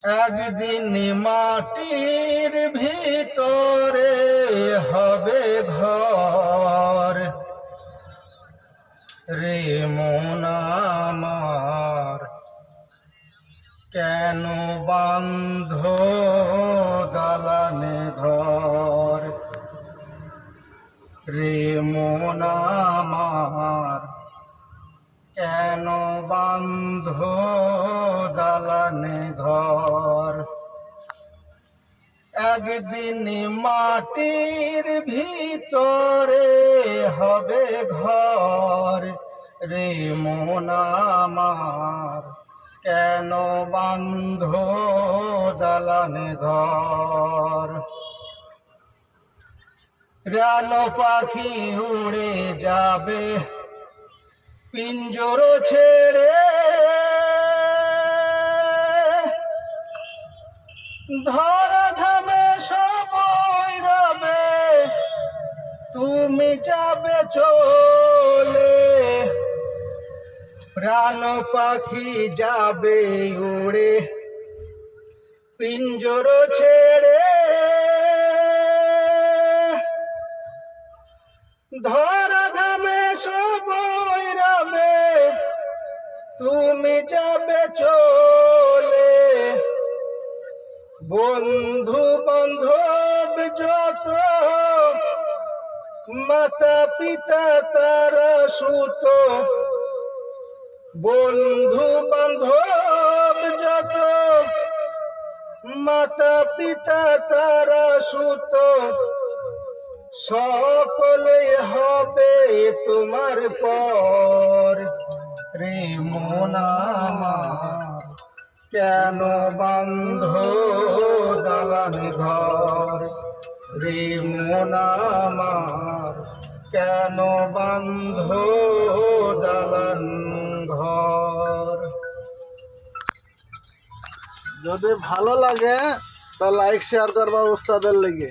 একদিন মাটির ভিতরে হবে ঘর রে মন আমার, কেন বান্ধ দালানে ঘর রে মন আমার, কেন বান্ধ দালানে ঘর। একদিন মাটির ভিতরে হবে ঘর রে মন আমার, কেন বান্ধ দালানে ঘর। প্রাণ পাখি উড়ে যাবে পিঞ্জর ছেড়ে, ধরা ধামে সবই রবে তুমি যাবে চলে। প্রাণ পাখি যাবে উড়ে পিঞ্জর ছেড়ে, ধরা ধামে সবই রবে তুমি যাবে চলে। বন্ধু বান্ধব যত মাতা পিতা তারা সুত, বন্ধু বান্ধব যত মাতা পিতা তারা সুত, সকলে হবে তোমার পর রে মন আমার, কেন বান্ধ দালানে ঘর রে মন আমার, কেন বান্ধ দালান ঘর। যদি ভালো লাগে তা লাইক শেয়ার করবা উস্তাদের লেগে।